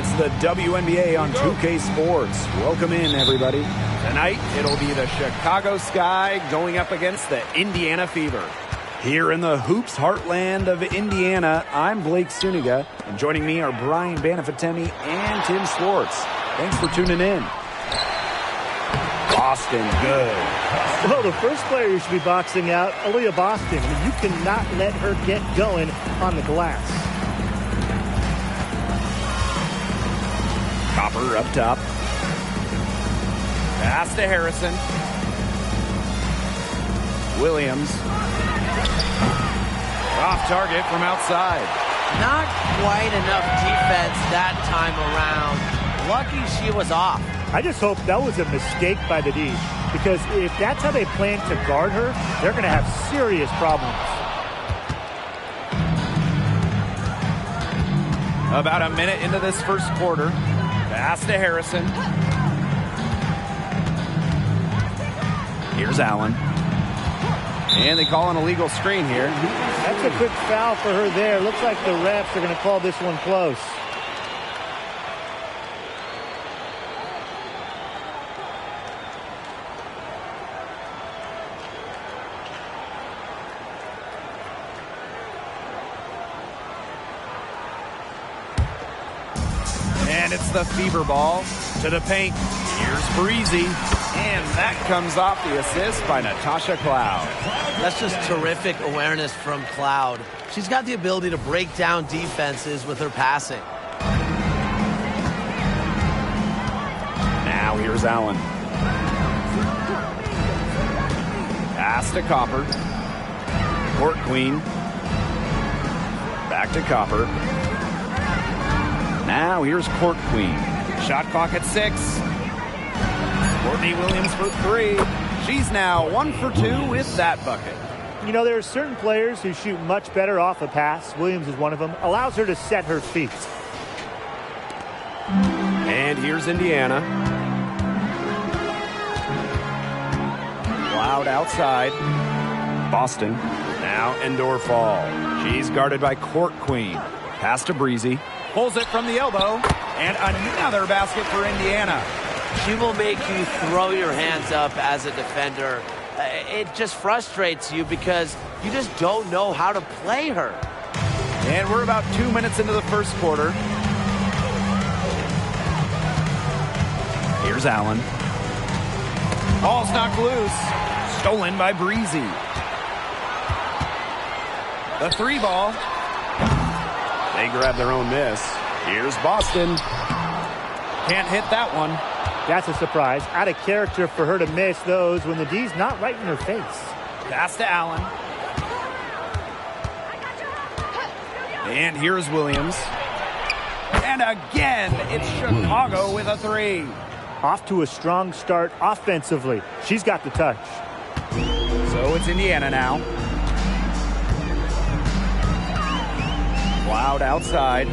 It's the WNBA on 2K Sports. Welcome in, everybody. Tonight, it'll be the Chicago Sky going up against the Indiana Fever. Here in the Hoops heartland of Indiana, I'm Blake Suniga, and joining me are Brian Banafitemi and Tim Schwartz. Thanks for tuning in. Boston, good. Well, the first player you should be boxing out, Aaliyah Boston. I mean, you cannot let her get going on the glass. Copper up top. Pass to Harrison. Williams. Off target from outside. Not quite enough defense that time around. Lucky she was off. I just hope that was a mistake by the D, because if that's how they plan to guard her, they're going to have serious problems. About a minute into this first quarter. Pass to Harrison. Here's Allen. And they call an illegal screen here. That's a quick foul for her there. Looks like the refs are going to call this one close. And it's the Fever ball to the paint. Here's Breezy. And that comes off the assist by Natasha Cloud. That's just terrific awareness from Cloud. She's got the ability to break down defenses with her passing. Now here's Allen. Pass to Copper. Court Queen. Back to Copper. Now here's Court Queen. Shot clock at 6. Courtney Williams for 3. She's now 1 for 2 with that bucket. You know, there are certain players who shoot much better off a pass. Williams is one of them. Allows her to set her feet. And here's Indiana. Cloud outside. Boston. Now Endor Fall. She's guarded by Court Queen. Pass to Breezy. Pulls it from the elbow. And another basket for Indiana. She will make you throw your hands up as a defender. It just frustrates you because you just don't know how to play her. And we're about 2 minutes into the first quarter. Here's Allen. Ball's knocked loose. Stolen by Breezy. The 3 ball. They grab their own miss. Here's Boston. Can't hit that one. That's a surprise. Out of character for her to miss those when the D's not right in her face. Pass to Allen. And here's Williams. And again, it's Chicago with a 3. Off to a strong start offensively. She's got the touch. So it's Indiana now. Cloud outside.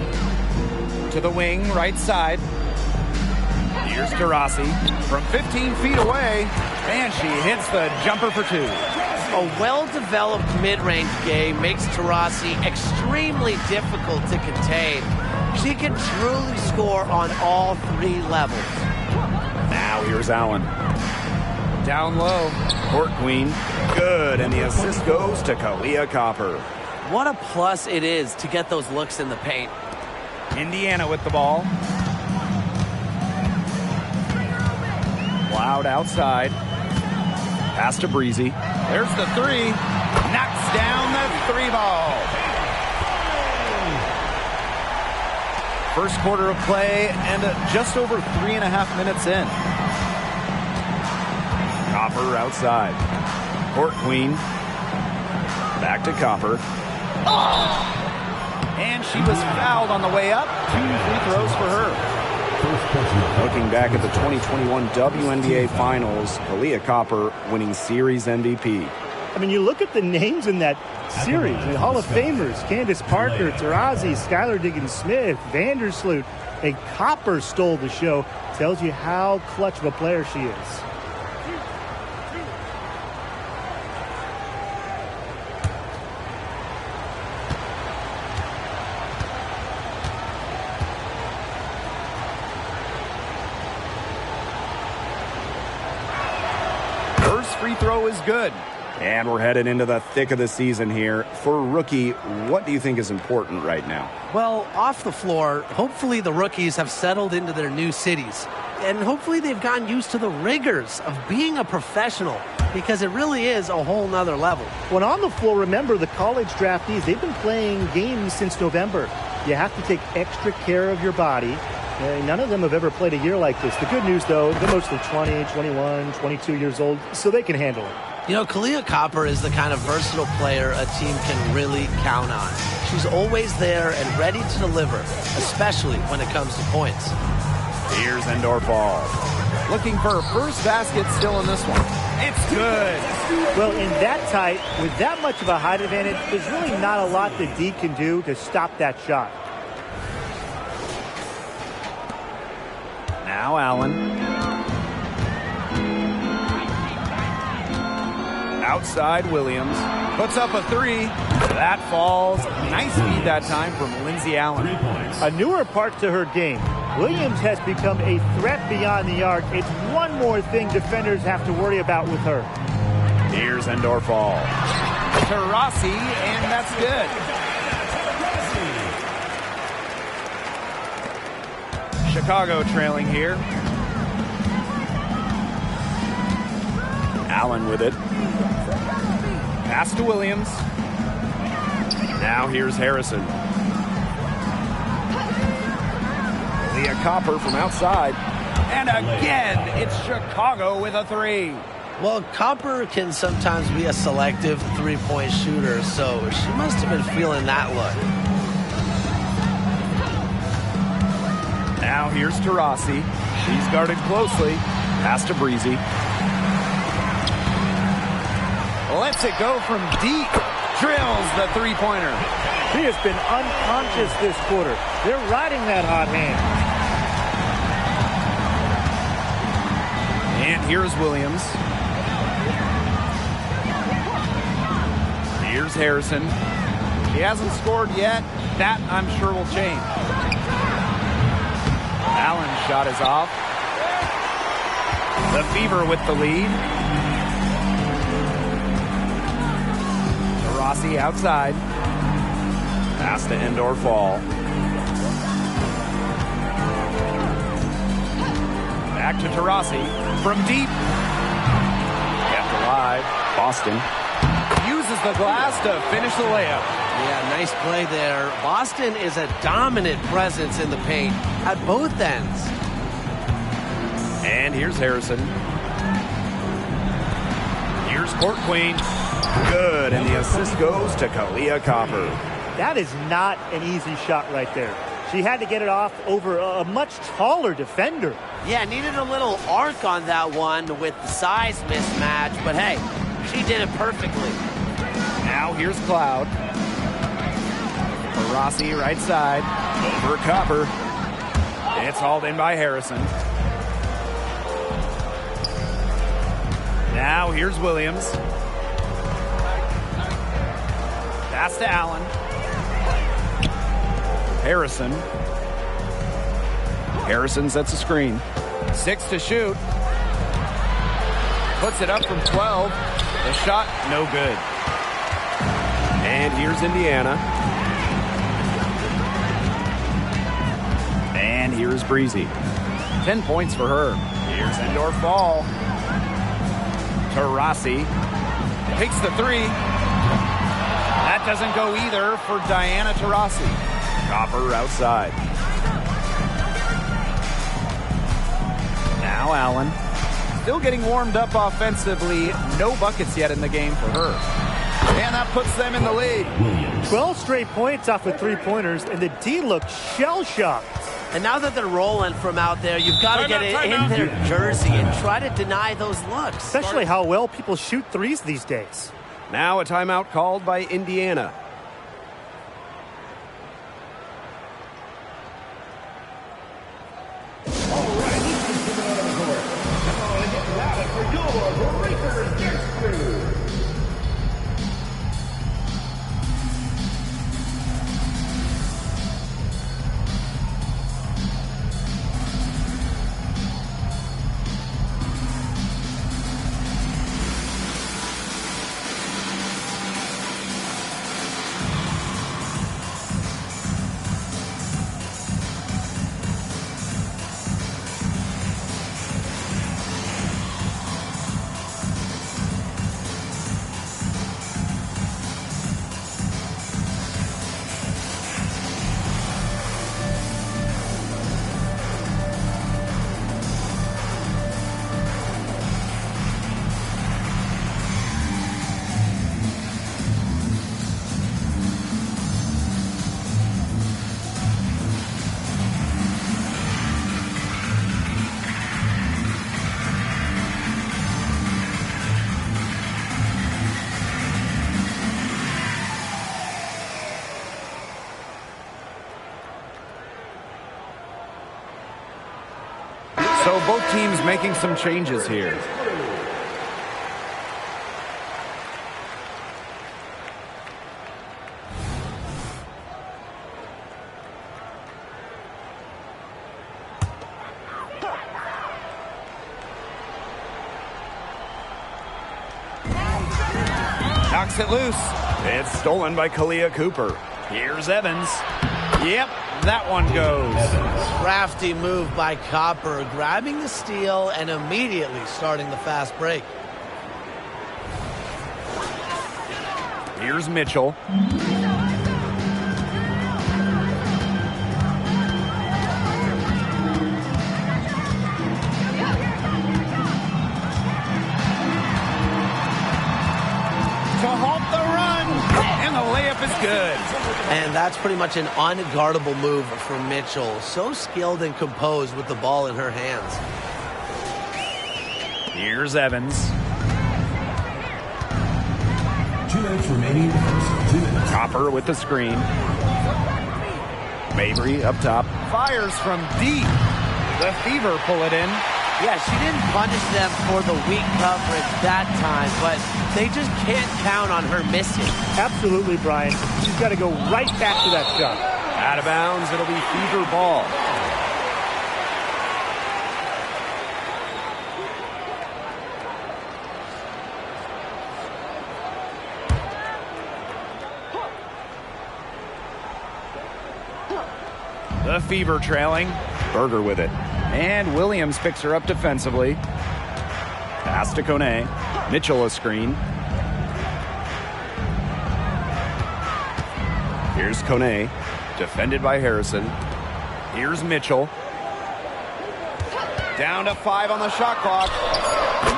To the wing, right side. Here's Taurasi from 15 feet away, and she hits the jumper for 2. A well-developed mid-range game makes Taurasi extremely difficult to contain. She can truly score on all 3 levels. Now here's Allen. Down low, Court Queen, good, and the assist goes to Kalia Copper. What a plus it is to get those looks in the paint. Indiana with the ball. Cloud outside. Pass to Breezy. There's the 3. Knocks down the 3 ball. First quarter of play and just over 3.5 minutes in. Copper outside. Court Queen. Back to Copper. And she was fouled on the way up. 2 free throws for her. Looking back at the 2021 WNBA Finals, Kalia Copper winning Series MVP. I mean, you look at the names in that series. The Hall of Famers, Candace Parker, Taurasi, Skylar Diggins-Smith, Vandersloot. And Copper stole the show. Tells you how clutch of a player she is. free throw is good. And we're headed into the thick of the season here. For a rookie, what do you think is important right now? Well, off the floor, hopefully the rookies have settled into their new cities. And hopefully they've gotten used to the rigors of being a professional, because it really is a whole nother level. When on the floor, remember the college draftees, they've been playing games since November. You have to take extra care of your body. None of them have ever played a year like this. The good news, though, they're mostly 20, 21, 22 years old, so they can handle it. You know, Mikayla Copper is the kind of versatile player a team can really count on. She's always there and ready to deliver, especially when it comes to points. Here's Endor Ball. Looking for her first basket still in this one. It's good. Well, in that tight, with that much of a height advantage, there's really not a lot that D can do to stop that shot. Now Allen. Outside Williams. Puts up a three. That falls. Nice feed that time from Lindsay Allen. A newer part to her game. Williams has become a threat beyond the arc. It's one more thing defenders have to worry about with her. Here's Endor Fall. To Rossi, and that's good. Chicago trailing here. Allen with it. Pass to Williams. Now here's Harrison. Leah Copper from outside. And again, it's Chicago with a three. Well, Copper can sometimes be a selective three-point shooter, so she must have been feeling that look. Now here's Taurasi. She's guarded closely. Pass to Breezy. Lets it go from deep. Drills the three-pointer. She has been unconscious this quarter. They're riding that hot hand. And here's Williams. Here's Harrison. He hasn't scored yet. That, I'm sure, will change. Allen's shot is off. The Fever with the lead. Rossi outside. Pass to Endor Fall. Back to Taurasi. From deep. Kept alive. Boston uses the glass to finish the layup. Yeah, nice play there. Boston is a dominant presence in the paint at both ends. And here's Harrison. Here's Court Queen. Good, and the assist goes to Mikayla Copper. That is not an easy shot right there. She had to get it off over a much taller defender. Yeah, needed a little arc on that one with the size mismatch, but hey, she did it perfectly. Now here's Cloud. Rossi right side. Over Copper. It's hauled in by Harrison. Now here's Williams. Pass to Allen. Harrison. Harrison sets a screen. 6 to shoot. Puts it up from 12. The shot, no good. And here's Indiana. And here's Breezy. 10 points for her. Here's Endor Fall. Taurasi takes the three. That doesn't go either for Diana Taurasi. Copper outside. Now Allen. Still getting warmed up offensively. No buckets yet in the game for her. And that puts them in the lead. 12 straight points off of three-pointers, and the D looks shell-shocked. And now that they're rolling from out there, you've got to get it in their jersey and try to deny those looks. Especially how well people shoot threes these days. Now a timeout called by Indiana. So both teams making some changes here. Knocks it loose. It's stolen by Kalia Cooper. Here's Evans. Yep, that one goes. Crafty move by Copper, grabbing the steal and immediately starting the fast break. Here's Mitchell. To halt the run, and the layup is good. And that's pretty much an unguardable move for Mitchell. So skilled and composed with the ball in her hands. Here's Evans. 2 minutes remaining. 2 minutes. Copper with the screen. Mabry up top. Fires from deep. The Fever pull it in. Yeah, she didn't punish them for the weak coverage that time, but they just can't count on her missing. Absolutely, Brian. She's got to go right back to that shot. Out of bounds, it'll be Fever ball. The Fever trailing. Berger with it. And Williams picks her up defensively. Pass to Kone. Mitchell a screen. Here's Kone. Defended by Harrison. Here's Mitchell. Down to 5 on the shot clock.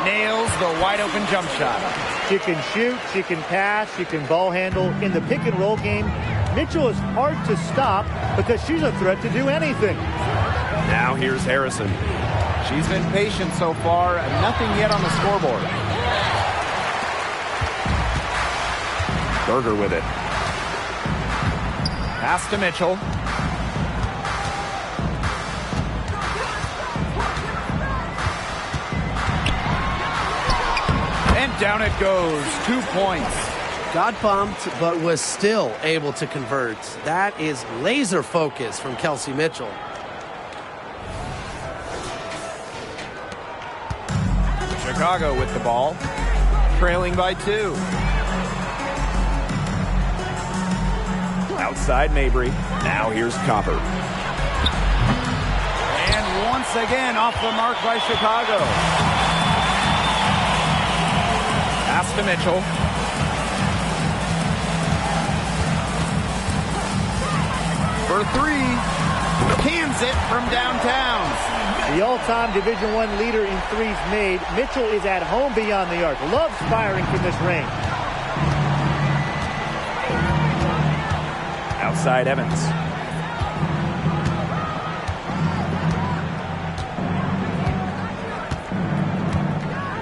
Nails the wide open jump shot. She can shoot, she can pass, she can ball handle. In the pick and roll game, Mitchell is hard to stop because she's a threat to do anything. Now here's Harrison. She's been patient so far, and nothing yet on the scoreboard. Berger with it. Pass to Mitchell. And down it goes. 2 points. Got bumped, but was still able to convert. That is laser focus from Kelsey Mitchell. Chicago with the ball, trailing by 2. Outside Mabry. Now here's Copper. And once again off the mark by Chicago. Pass to Mitchell. For 3. Cans it from downtown. The all-time Division I leader in threes made. Mitchell is at home beyond the arc. Loves firing from this range. Outside Evans.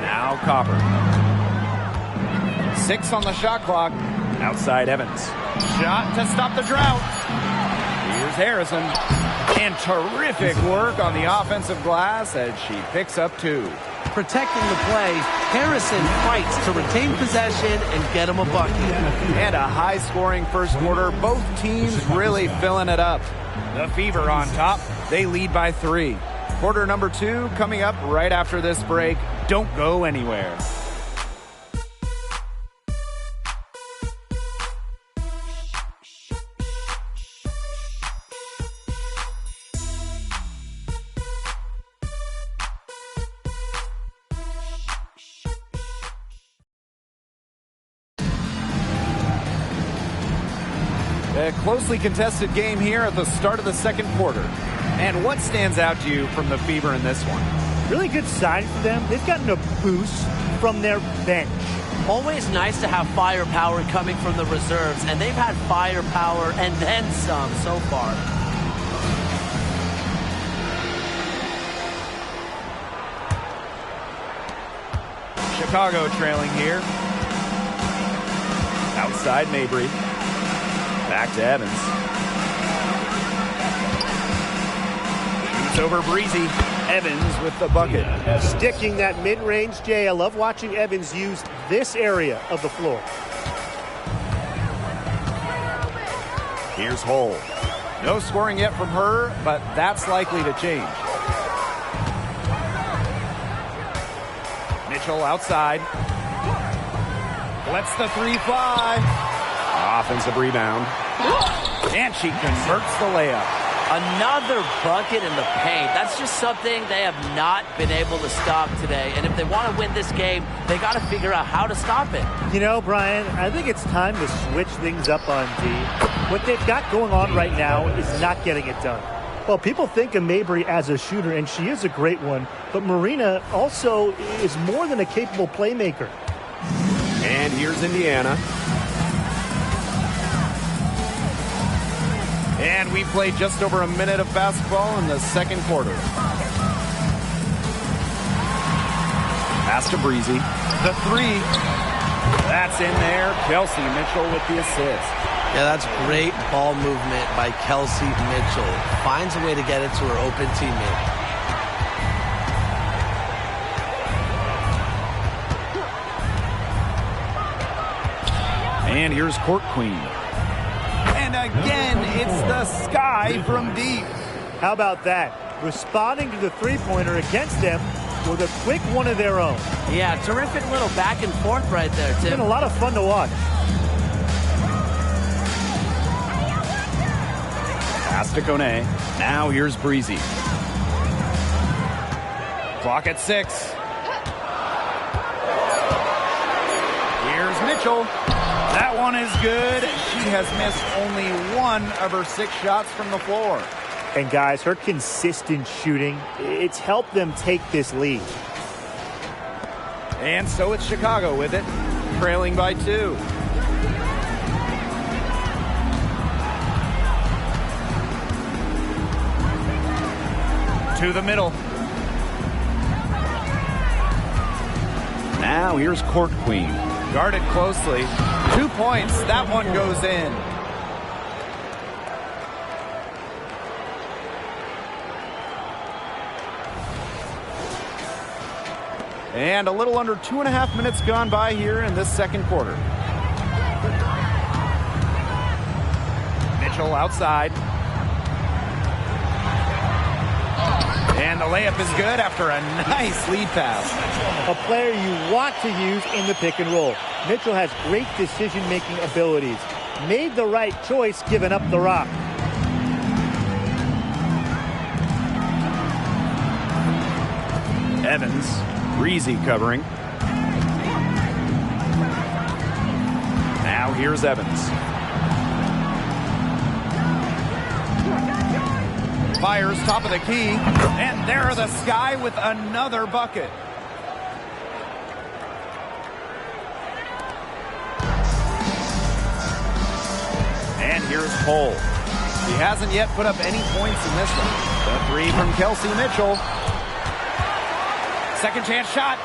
Now Copper. 6 on the shot clock. Outside Evans. Shot to stop the drought. Here's Harrison. And terrific work on the offensive glass as she picks up 2. Protecting the play, Harrison fights to retain possession and get him a bucket. And a high-scoring first quarter. Both teams really filling it up. The Fever on top. They lead by 3. Quarter number 2 coming up right after this break. Don't go anywhere. A closely contested game here at the start of the second quarter. And what stands out to you from the Fever in this one? Really good sign for them. They've gotten a boost from their bench. Always nice to have firepower coming from the reserves, and they've had firepower and then some so far. Chicago trailing here. Outside Mabry. Back to Evans. Shoots over Breezy. Evans with the bucket. Sticking that mid-range J. I love watching Evans use this area of the floor. Here's Hull. No scoring yet from her, but that's likely to change. Mitchell outside. Lets the three fly. Offensive rebound. And she converts the layup. Another bucket in the paint. That's just something they have not been able to stop today. And if they want to win this game, they got to figure out how to stop it. You know, Brian, I think it's time to switch things up on D. What they've got going on right now is not getting it done. Well, people think of Mabry as a shooter, and she is a great one. But Marina also is more than a capable playmaker. And here's Indiana. And we played just over a minute of basketball in the second quarter. Pass to Breezy. The three. That's in there. Kelsey Mitchell with the assist. Yeah, that's great ball movement by Kelsey Mitchell. Finds a way to get it to her open teammate. And here's Court Queen. And again, it's the Sky from deep. How about that? Responding to the three-pointer against them with a quick one of their own. Yeah, terrific little back and forth right there, Tim. It's been a lot of fun to watch. Pass to Kone. Now here's Breezy. Clock at 6. Here's Mitchell. That one is good. She has missed only one of her 6 shots from the floor. And guys, her consistent shooting, it's helped them take this lead. And so it's Chicago with it, trailing by 2. To the middle. Now here's Court Queen. Guarded closely. 2 points. That one goes in. And a little under 2.5 minutes gone by here in this second quarter. Mitchell outside. And the layup is good after a nice lead pass. A player you want to use in the pick and roll. Mitchell has great decision-making abilities. Made the right choice giving up the rock. Evans, Breezy covering. Now here's Evans. Fires top of the key, and there are the Sky with another bucket. And here's Hull. He hasn't yet put up any points in this one. The three from Kelsey Mitchell. Second chance shot.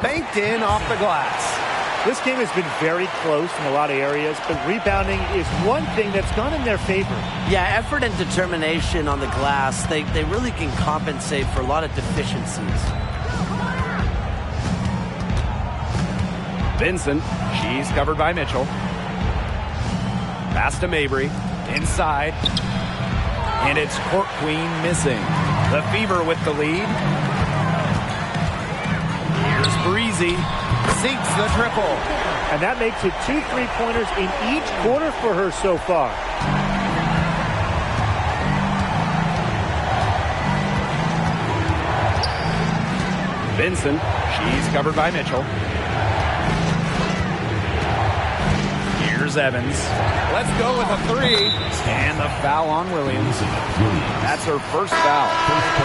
Banked in off the glass. This game has been very close in a lot of areas, but rebounding is one thing that's gone in their favor. Yeah, effort and determination on the glass, they really can compensate for a lot of deficiencies. Vincent, she's covered by Mitchell. Pass to Mabry, inside. And it's Court Queen missing. The Fever with the lead. Here's Breezy. Sinks the triple. And that makes it 2 3-pointers in each quarter for her so far. Vincent, she's covered by Mitchell. Here's Evans. Let's go with a 3. And the foul on Williams. That's her first foul.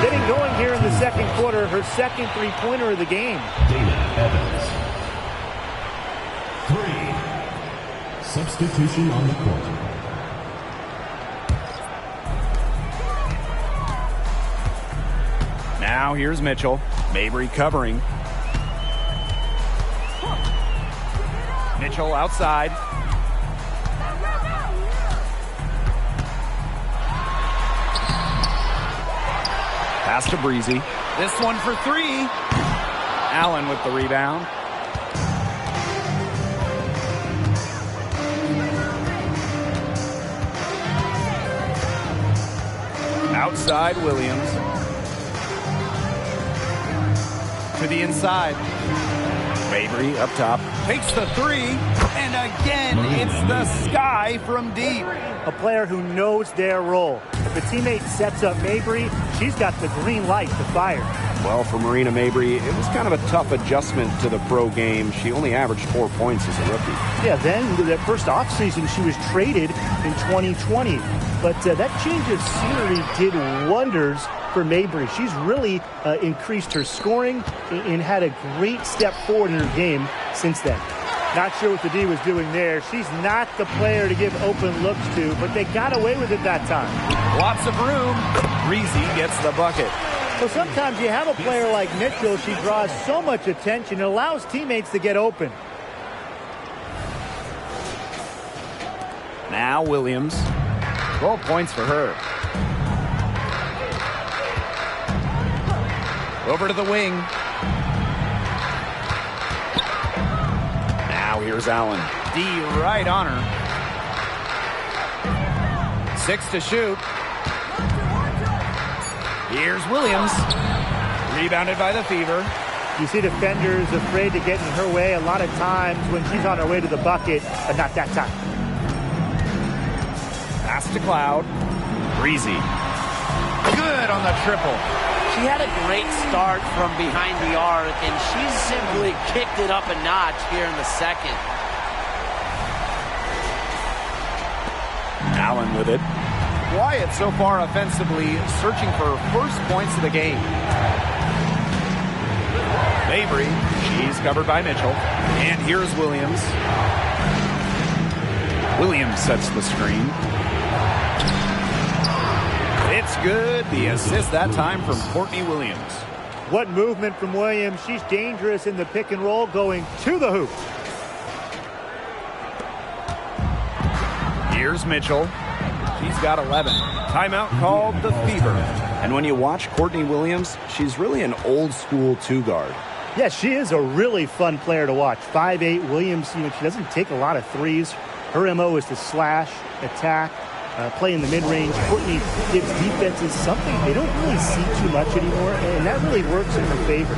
Getting going here in the second quarter, her second 3-pointer of the game. Evans. 3. Substitution on the court. Now here's Mitchell. Mabry covering. Mitchell outside. Pass to Breezy. This one for three. Allen with the rebound. Outside Williams. To the inside. Mabry up top. Takes the three. And again, it's the sky from deep. A player who knows their role. If a teammate sets up Mabry, she's got the green light to fire. Well, for Marina Mabry, it was kind of a tough adjustment to the pro game. She only averaged 4 points as a rookie. Yeah, then that first offseason, she was traded in 2020. But that change of scenery did wonders for Mabry. She's really increased her scoring and had a great step forward in her game since then. Not sure what the D was doing there. She's not the player to give open looks to, but they got away with it that time. Lots of room. Breezy gets the bucket. So sometimes you have a player like Mitchell, she draws so much attention, it allows teammates to get open. Now Williams. 12 points for her. Over to the wing. Now here's Allen. D right on her. 6 to shoot. Here's Williams. Rebounded by the Fever. You see defenders afraid to get in her way a lot of times when she's on her way to the bucket, but not that time. Pass to Cloud. Breezy. Good on the triple. She had a great start from behind the arc, and she's simply kicked it up a notch here in the second. Allen with it. Quiet so far offensively, searching for first points of the game. Mabry, she's covered by Mitchell. And here's Williams. Williams sets the screen. It's good. The assist that time from Courtney Williams. What movement from Williams. She's dangerous in the pick and roll going to the hoop. Here's Mitchell. She's got 11. Timeout called the Fever. And when you watch Courtney Williams, she's really an old school two-guard. Yeah, she is a really fun player to watch. 5'8", Williams, she doesn't take a lot of threes. Her MO is to slash, attack, play in the mid-range. Courtney gives defenses something they don't really see too much anymore, and that really works in her favor.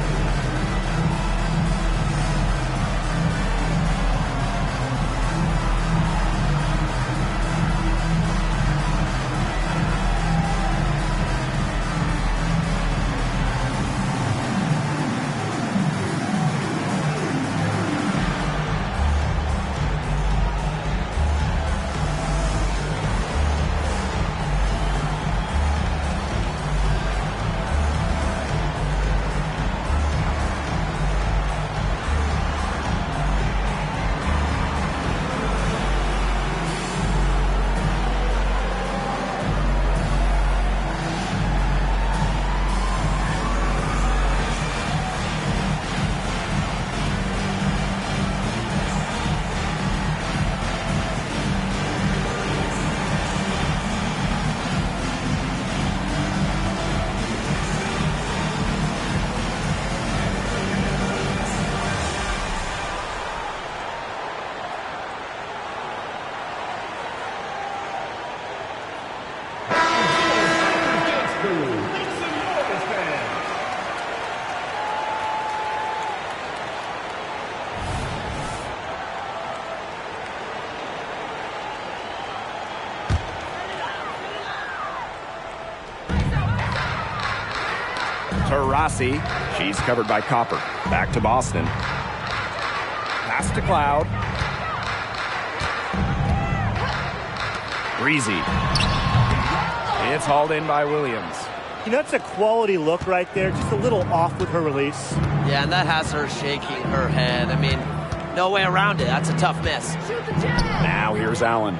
Rossi. She's covered by Copper. Back to Boston. Pass to Cloud. Breezy. It's hauled in by Williams. You know, it's a quality look right there. Just a little off with her release. Yeah, and that has her shaking her head. I mean, no way around it. That's a tough miss. Now here's Allen.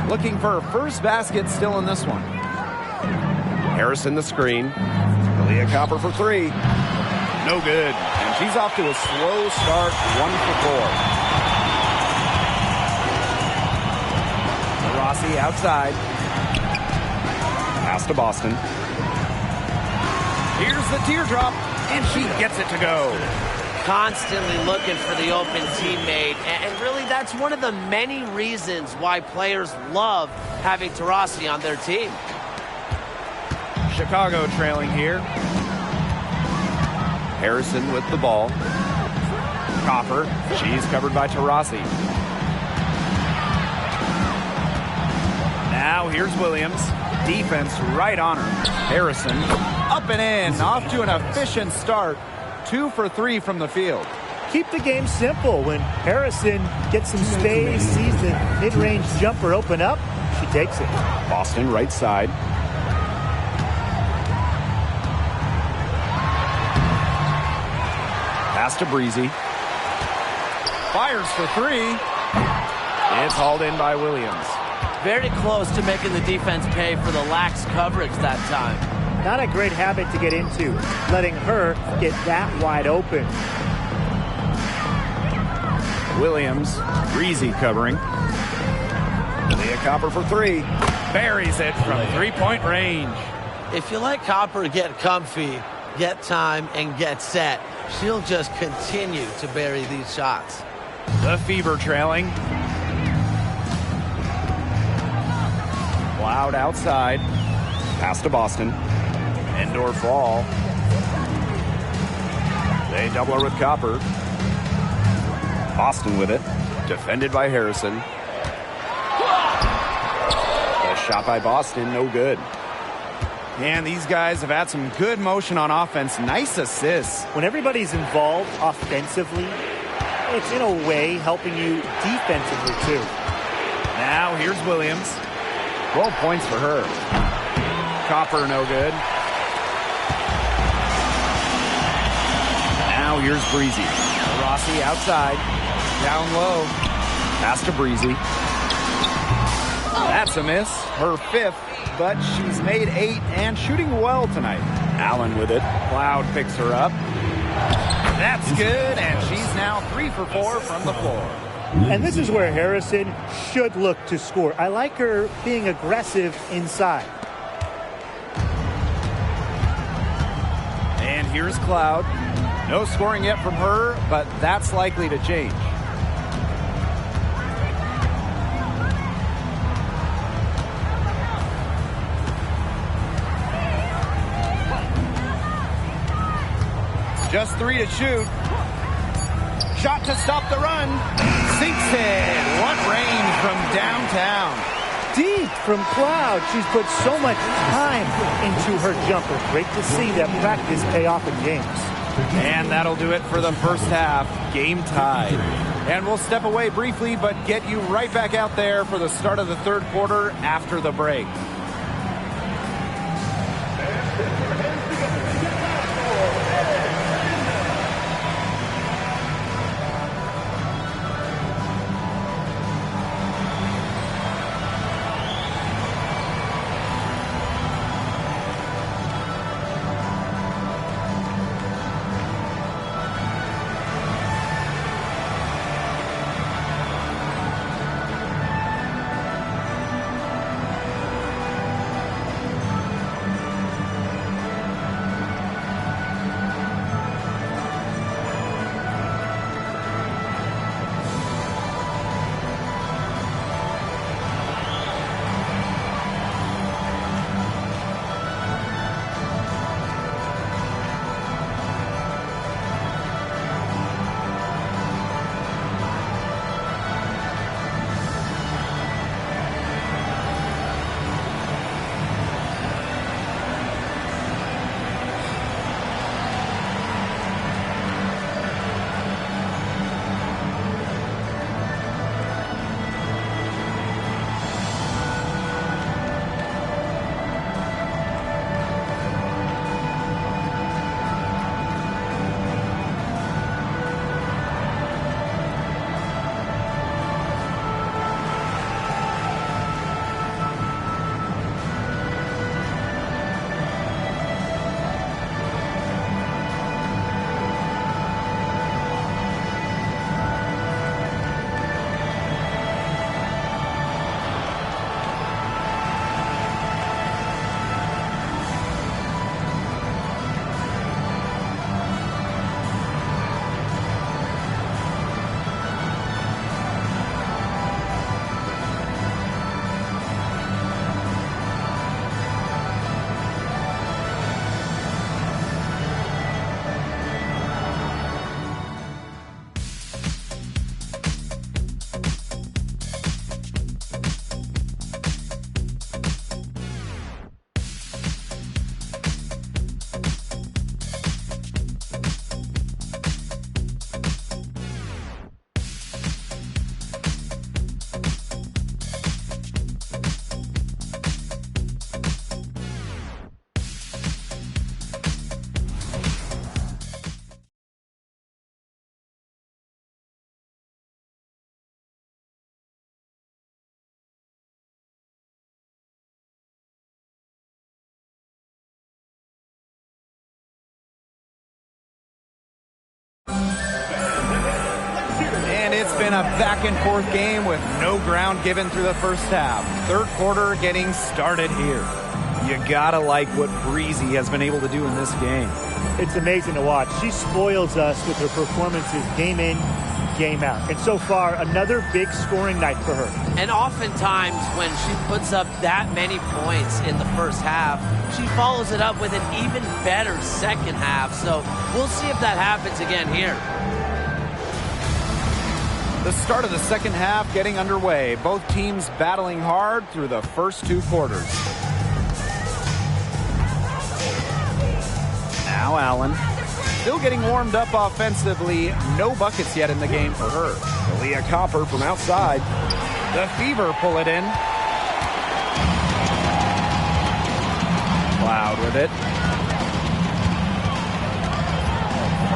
Looking for her first basket still in this one. Harrison the screen. Leah Copper for three. No good. And she's off to a slow start, 1 for 4. Rossi outside. Pass to Boston. Here's the teardrop, and she gets it to go. Constantly looking for the open teammate, and really that's one of the many reasons why players love having Taurasi on their team. Chicago trailing here. Harrison with the ball. Copper, she's covered by Taurasi. Now here's Williams. Defense right on her. Harrison up and in, off to an efficient start. 2 for 3 from the field. Keep the game simple. When Harrison gets some space, sees the mid-range jumper open up, she takes it. Boston right side. Pass to Breezy. Fires for 3. It's hauled in by Williams. Very close to making the defense pay for the lax coverage that time. Not a great habit to get into, letting her get that wide open. Williams, Breezy covering. Leah Copper for 3. Buries it from 3-point range. If you let Copper get comfy, get time, and get set, she'll just continue to bury these shots. The Fever trailing. Cloud outside. Pass to Boston. Indoor fall. They double her with Copper. Boston with it. Defended by Harrison. The shot by Boston, no good. And these guys have had some good motion on offense. Nice assists. When everybody's involved offensively, it's in a way helping you defensively too. Now here's Williams. 12 points for her. Copper, no good. Now here's Breezy. Rossi outside. Down low. Pass to Breezy. That's a miss. Her 5th, but she's made 8 and shooting well tonight. Allen with it. Cloud picks her up. That's good, and she's now 3 for 4 from the floor. And this is where Harrison should look to score. I like her being aggressive inside. And here's Cloud. No scoring yet from her, but that's likely to change. Just 3 to shoot. Shot to stop the run. Sinks it. What range from downtown. Deep from Cloud. She's put so much time into her jumper. Great to see that practice pay off in games. And that'll do it for the first half. Game tied. And we'll step away briefly, but get you right back out there for the start of the third quarter after the break. And it's been a back-and-forth game with no ground given through the first half. Third quarter getting started here. You gotta like what Breezy has been able to do in this game. It's amazing to watch. She spoils us with her performances game in, game out. And so far, another big scoring night for her. And oftentimes when she puts up that many points in the first half, she follows it up with an even better second half. So we'll see if that happens again here. The start of the second half getting underway. Both teams battling hard through the first two quarters. Now Allen, still getting warmed up offensively. No buckets yet in the game for her. Aaliyah Copper from outside. The Fever pull it in. Cloud with it.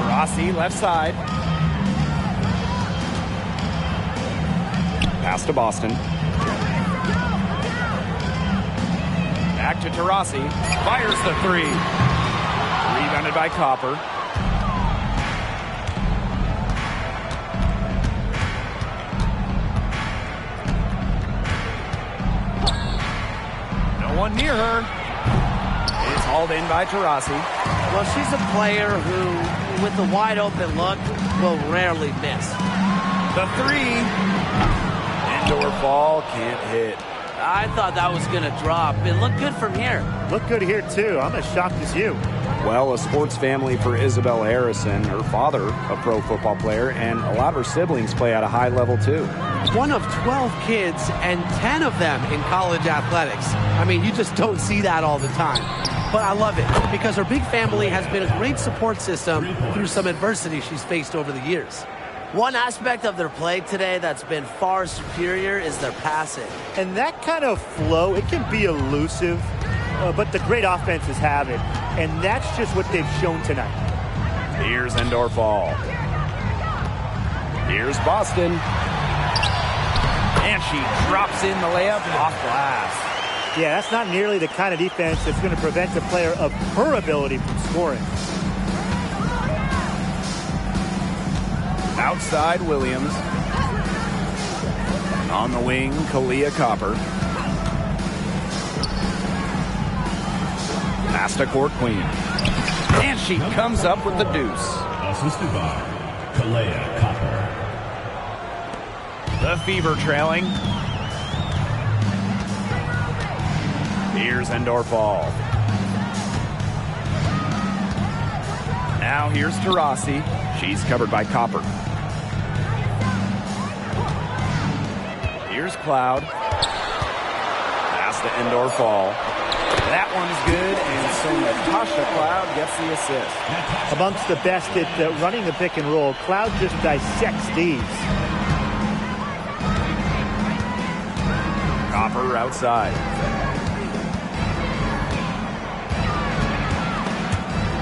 Rossi left side. Pass to Boston. Back to Taurasi. Fires the three. Rebounded by Copper. No one near her. It's hauled in by Taurasi. Well, she's a player who, with the wide open look, will rarely miss. The three. Indoor ball, can't hit. I thought that was going to drop. It looked good from here. Looked good here, too. I'm as shocked as you. Well, a sports family for Isabel Harrison. Her father, a pro football player, and a lot of her siblings play at a high level, too. One of 12 kids and 10 of them in college athletics. I mean, you just don't see that all the time. But I love it because her big family has been a great support system through some adversity she's faced over the years. One aspect of their play today that's been far superior is their passing. And that kind of flow, it can be elusive, but the great offenses have it. And that's just what they've shown tonight. Here's Endorfall. Here's Boston. And she drops in the layup off glass. Yeah, that's not nearly the kind of defense that's going to prevent a player of her ability from scoring. Outside Williams. On the wing, Kalia Copper. Pass to court queen. And she comes up with the deuce. Assisted by Mikayla Copper. The Fever trailing. Here's Endorfall. Now here's Taurasi. She's covered by Copper. Here's Cloud. Pass to Endorfall. That one's good, and so Natasha Cloud gets the assist. Amongst the best at running the pick and roll, Cloud just dissects these. Copper outside.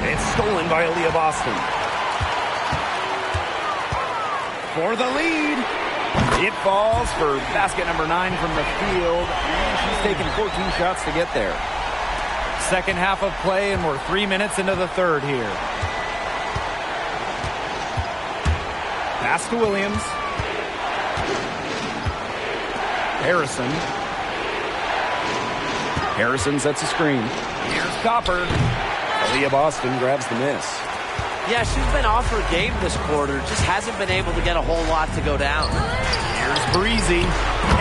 It's stolen by Aaliyah Boston. For the lead. It falls for basket number 9 from the field. And she's taken 14 shots to get there. Second half of play, and we're 3 minutes into the third here. Pass to Williams. Harrison. Harrison sets a screen. Here's Copper. Aaliyah Boston grabs the miss. Yeah, she's been off her game this quarter. Just hasn't been able to get a whole lot to go down. Here's Breezy.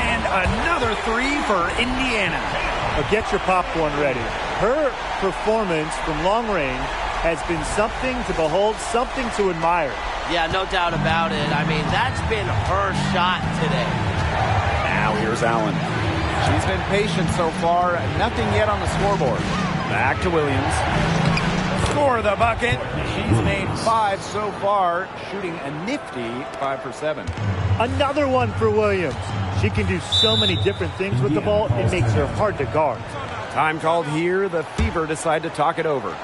And another three for Indiana. But get your popcorn ready. Her performance from long range has been something to behold, something to admire. Yeah, no doubt about it. I mean, that's been her shot today. Now here's Allen. She's been patient so far. Nothing yet on the scoreboard. Back to Williams. For the bucket. She's made 5 so far, shooting a nifty 5 for 7. Another one for Williams. She can do so many different things with the ball, it makes her hard to guard. Time called here. The Fever decide to talk it over.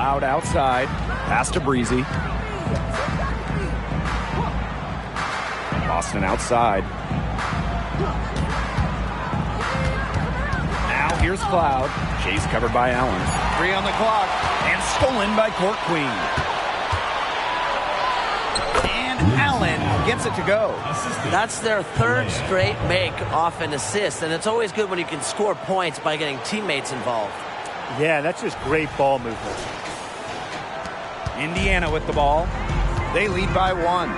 Cloud outside. Pass to Breezy. Boston outside. Now here's Cloud. Chase covered by Allen. 3 on the clock. And stolen by Court Queen. And Allen gets it to go. That's their third straight make off an assist, and it's always good when you can score points by getting teammates involved. Yeah, that's just great ball movement. Indiana with the ball. They lead by 1.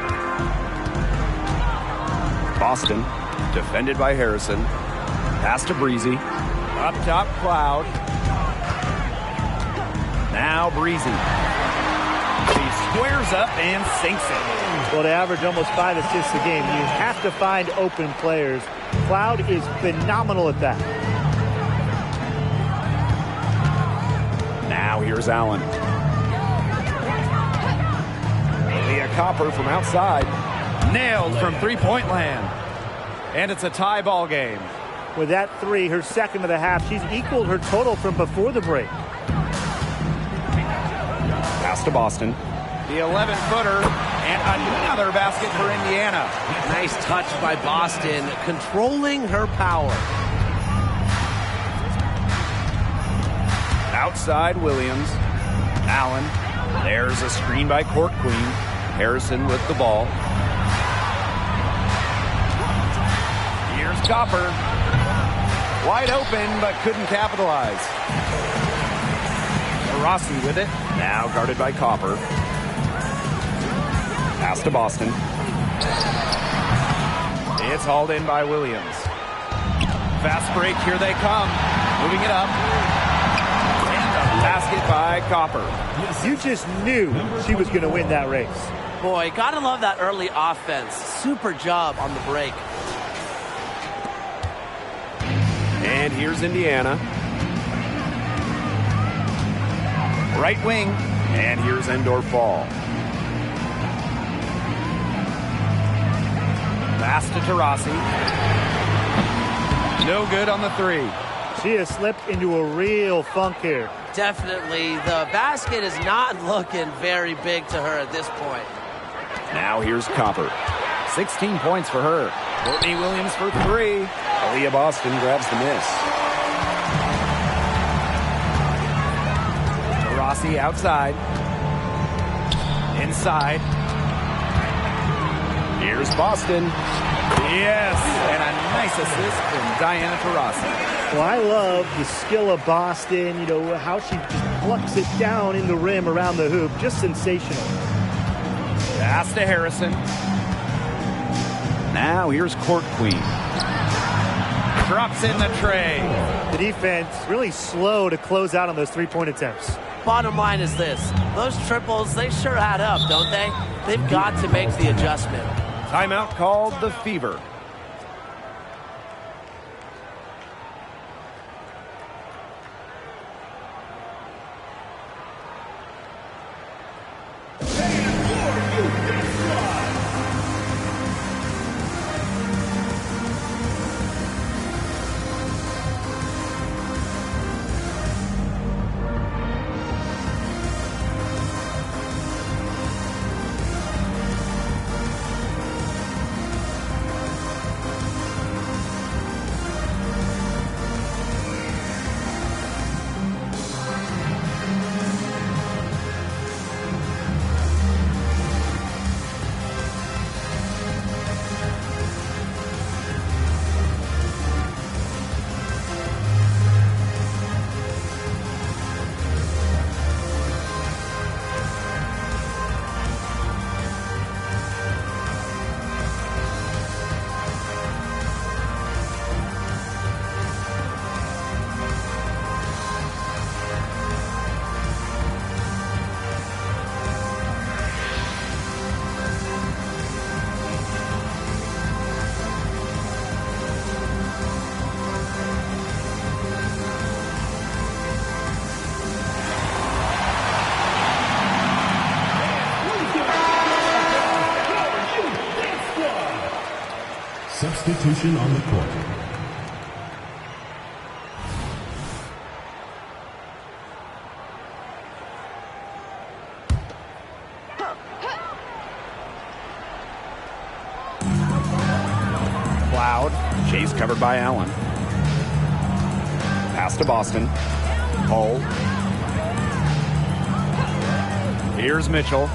Boston, defended by Harrison. Pass to Breezy. Up top, Cloud. Now Breezy. He squares up and sinks it. Well, to average almost 5 assists a game, you have to find open players. Cloud is phenomenal at that. Now here's Allen. Leah Copper from outside. Nailed from three-point land. And it's a tie ball game. With that 3, her second of the half, she's equaled her total from before the break. Pass to Boston. The 11-footer and another basket for Indiana. Nice touch by Boston, controlling her power. Outside Williams. Allen. There's a screen by Court Queen. Harrison with the ball. Here's Copper. Wide open, but couldn't capitalize. Rossi with it. Now guarded by Copper. Pass to Boston. It's hauled in by Williams. Fast break, here they come. Moving it up. And a basket by Copper. You just knew she was going to win that race. Boy, gotta love that early offense. Super job on the break. And here's Indiana. Right wing. And here's Endor Fall. Pass to Taurasi. No good on the 3. She has slipped into a real funk here. Definitely. The basket is not looking very big to her at this point. Now here's Copper. 16 points for her. Courtney Williams for 3. Aaliyah Boston grabs the miss. Taurasi outside. Inside. Here's Boston. Yes, and a nice assist from Diana Taurasi. Well, I love the skill of Boston, you know, how she just plucks it down in the rim around the hoop. Just sensational. Pass to Harrison. Now here's Court Queen. Drops in the tray. The defense really slow to close out on those three-point attempts. Bottom line is this. Those triples, they sure add up, don't they? They've got to make the adjustment. Timeout called the Fever. Substitution on the court. She's covered by Allen. Pass to Boston. Hull. Here's Mitchell.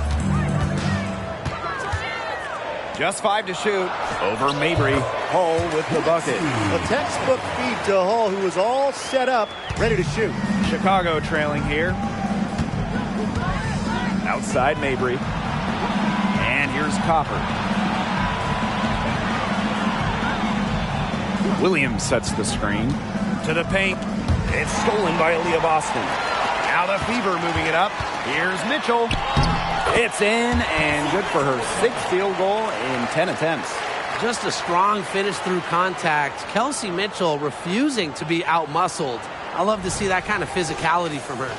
Just 5 to shoot. Over Mabry. Hull with the bucket. A textbook feed to Hull, who was all set up, ready to shoot. Chicago trailing here. Outside Mabry. And here's Copper. Williams sets the screen. To the paint. It's stolen by Aaliyah Boston. Now the Fever moving it up. Here's Mitchell. It's in and good for her 6th field goal in 10 attempts. Just a strong finish through contact. Kelsey Mitchell refusing to be out-muscled. I love to see that kind of physicality from her.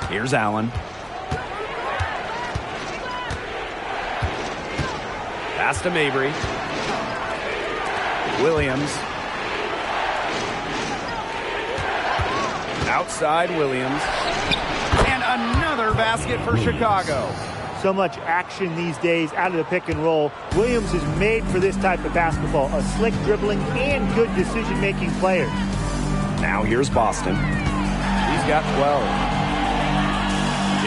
Here's Allen. Pass to Mabry. Williams. Outside Williams. And another basket for Chicago. So much action these days out of the pick and roll. Williams is made for this type of basketball. A slick dribbling and good decision-making player. Now here's Boston. She's got 12.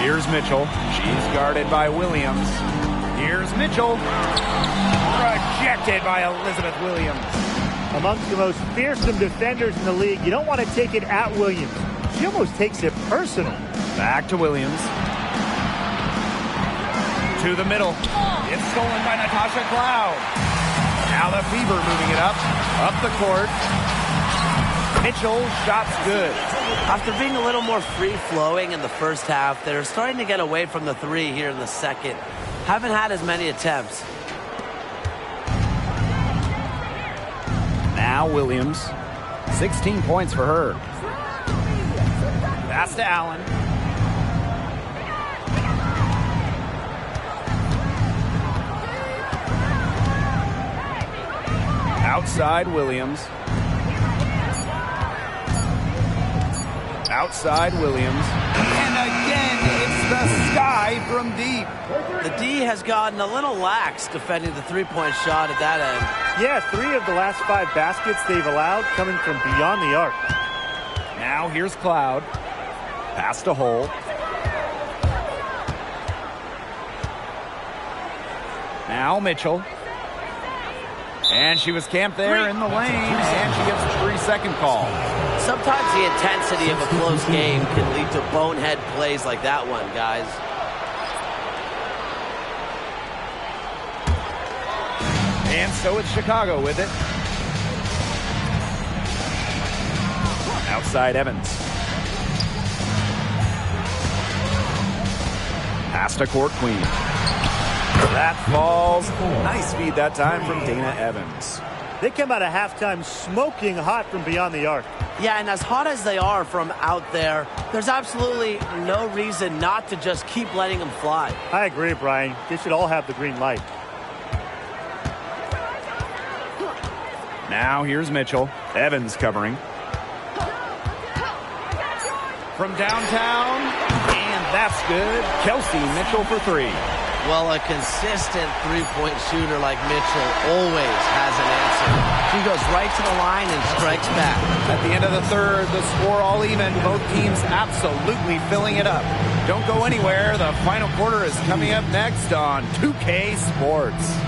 Here's Mitchell. She's guarded by Williams. Here's Mitchell. Rejected by Elizabeth Williams. Amongst the most fearsome defenders in the league. You don't want to take it at Williams. She almost takes it personal. Back to Williams. To the middle. It's stolen by Natasha Cloud. Now the Fever moving it up the court. Mitchell, shots good. After being a little more free-flowing in the first half, they're starting to get away from the 3 here in the second. Haven't had as many attempts. Now Williams. 16 points for her. Pass to Allen. Outside Williams. Outside Williams. And again, it's the Sky from deep. The D has gotten a little lax defending the three-point shot at that end. Yeah, 3 of the last 5 baskets they've allowed coming from beyond the arc. Now here's Cloud. Pass to Hull. Now Mitchell. And she was camped there in the lane, and she gets a 3-second call. Sometimes the intensity of a close game can lead to bonehead plays like that one, guys. And so it's Chicago with it. Outside Evans. Pass to Court Queen. That falls. Nice feed that time from Dana Evans. They come out of halftime smoking hot from beyond the arc. Yeah, and as hot as they are from out there, there's absolutely no reason not to just keep letting them fly. I agree, Brian. They should all have the green light. Now here's Mitchell. Evans covering. From downtown, and that's good. Kelsey Mitchell for 3. Well, a consistent three-point shooter like Mitchell always has an answer. He goes right to the line and strikes back. At the end of the third, the score all even. Both teams absolutely filling it up. Don't go anywhere. The final quarter is coming up next on 2K Sports.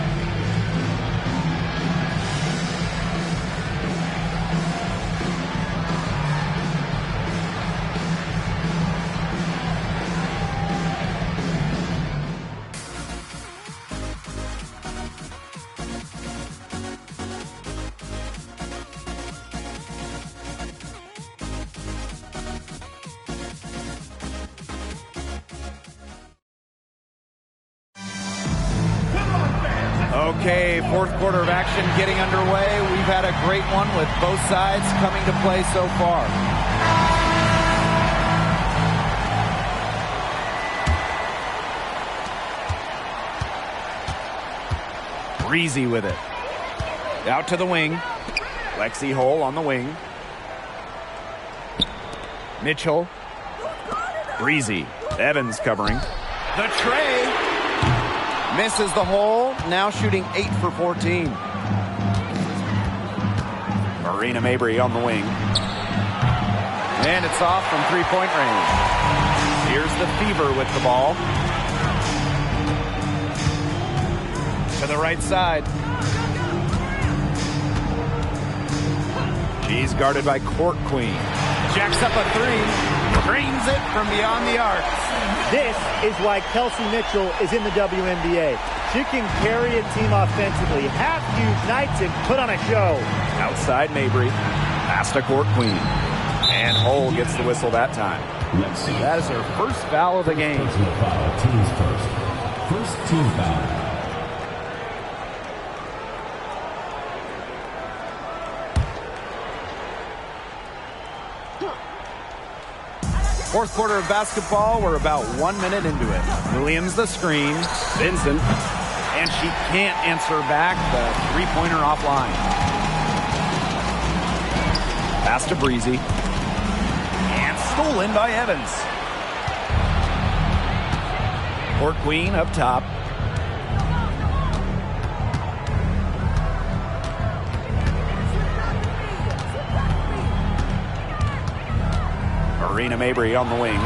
Okay, fourth quarter of action getting underway. We've had a great one with both sides coming to play so far. Breezy with it. Out to the wing. Lexi Hull on the wing. Mitchell. Breezy. Evans covering. The tray. Misses the hole, now shooting 8 for 14. Marina Mabry on the wing. And it's off from three-point range. Here's the Fever with the ball. To the right side. She's guarded by Court Queen. Jacks up a three. Drains it from beyond the arc. This is why Kelsey Mitchell is in the WNBA. She can carry a team offensively, have huge nights, and put on a show. Outside Mabry. Pass to Court Queen. And Hull gets the whistle that time. That is her first foul of the game. Personal foul, teams first. First team foul. Fourth quarter of basketball. We're about 1 minute into it. Williams the screen. Vincent. And she can't answer back. The three-pointer offline. Pass to Breezy. And stolen by Evans. Court Queen up top. Marina Mabry on the wing.